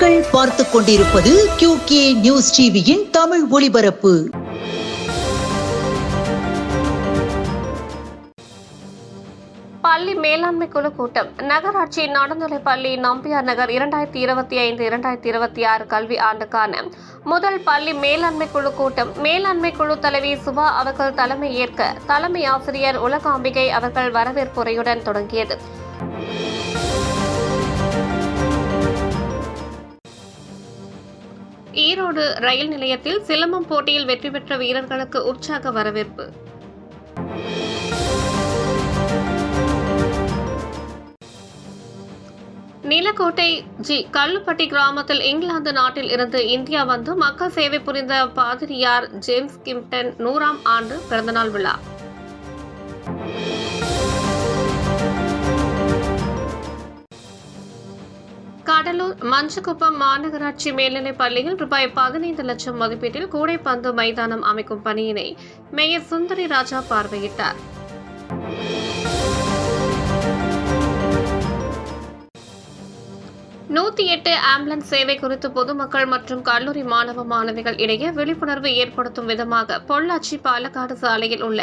நீங்கள் பார்த்துக் கொண்டிருப்பது QK நியூஸ் டிவியின் தமிழ் ஒளிபரப்பு. பள்ளி மேலாண்மை குழு கூட்டம். நகராட்சி நடுநிலைப்பள்ளி நம்பியார் நகர் 2025-2026 கல்வி ஆண்டுக்கான முதல் பள்ளி மேலாண்மை குழு கூட்டம் மேலாண்மை குழு தலைவி சுபா அவர்கள் தலைமை ஏற்க தலைமை ஆசிரியர் உலகாம்பிகை அவர்கள் வரவேற்புரையுடன் தொடங்கியது. ஈரோடு ரயில் நிலையத்தில் சிலம்பம் போட்டியில் வெற்றி பெற்ற வீரர்களுக்கு உற்சாக வரவேற்பு. நீலக்கோட்டை கல்லுப்பட்டி கிராமத்தில் இங்கிலாந்து நாட்டில் இருந்து இந்தியா வந்து மக்கள் சேவை புரிந்த பாதிரியார் ஜேம்ஸ் கிம்டன் 100ஆம் ஆண்டு பிறந்தநாள் விழா. கடலூர் மஞ்சக்குப்பம் மாநகராட்சி மேல்நிலைப் பள்ளியில் ரூபாய் 15 லட்சம் மதிப்பீட்டில் கூடைப்பந்து மைதானம் அமைக்கும் பணியினை மேயர் சுந்தரி ராஜா பார்வையிட்டார். ஆம்புலன்ஸ் சேவை குறித்து பொதுமக்கள் மற்றும் கல்லூரி மாணவ மாணவிகள் இடையே விழிப்புணர்வு ஏற்படுத்தும் விதமாக பொள்ளாச்சி பாலக்காடு சாலையில் உள்ள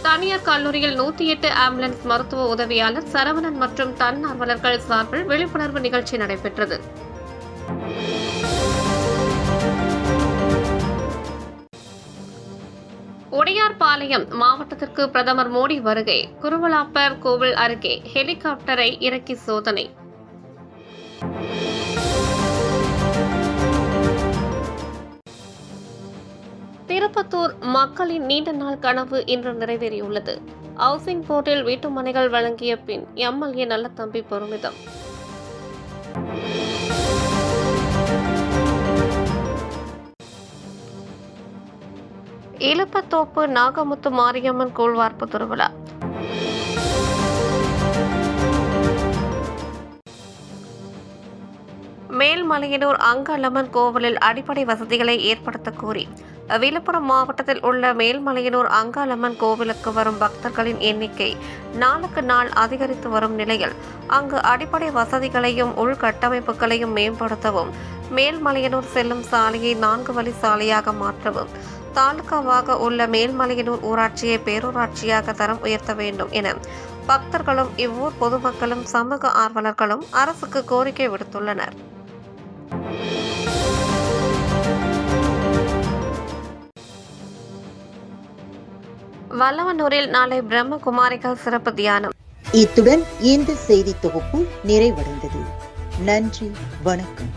தனியார் கல்லூரியில் 108 ஆம்புலன்ஸ் மருத்துவ உதவியாளர் சரவணன் மற்றும் தன்னார்வலர்கள் சார்பில் விழிப்புணர்வு நிகழ்ச்சி நடைபெற்றது. உடையார்பாளையம் மாவட்டத்திற்கு பிரதமர் மோடி வருகை. குருவலாப்பர் கோவில் அருகே ஹெலிகாப்டரை இறக்கி சோதனை. திருப்பத்தூர் மக்களின் நீண்ட நாள் கனவு இன்று நிறைவேறியுள்ளது. ஹவுசிங் போர்டில் வீட்டு மனைகள் வழங்கிய பின் MLA நல்லதம்பி பெருமிதம். இலுப்பத்தோப்பு நாகமுத்து மாரியம்மன் கூழ்வார்ப்பு திருவிழா. மேல்மலையனூர் அங்காளம்மன் கோவிலில் அடிப்படை வசதிகளை ஏற்படுத்த கோரி விழுப்புரம் மாவட்டத்தில் உள்ள மேல்மலையனூர் அங்காளம்மன் கோவிலுக்கு வரும் பக்தர்களின் எண்ணிக்கை நாளுக்கு நாள் அதிகரித்து வரும் நிலையில் அங்கு அடிப்படை வசதிகளையும் உள்கட்டமைப்புகளையும் மேம்படுத்தவும், மேல்மலையனூர் செல்லும் சாலையை 4 வழி சாலையாக மாற்றவும், தாலுகாவாக உள்ள மேல்மலையனூர் ஊராட்சியை பேரூராட்சியாக தரம் உயர்த்த வேண்டும் என பக்தர்களும் இவ்வூர் பொதுமக்களும் சமூக ஆர்வலர்களும் அரசுக்கு கோரிக்கை விடுத்துள்ளனர். வல்லவனூரில் நாளை பிரம்மகுமாரிகள் சிறப்பு தியானம். இத்துடன் இந்த செய்தி தொகுப்பு நிறைவடைந்தது. நன்றி, வணக்கம்.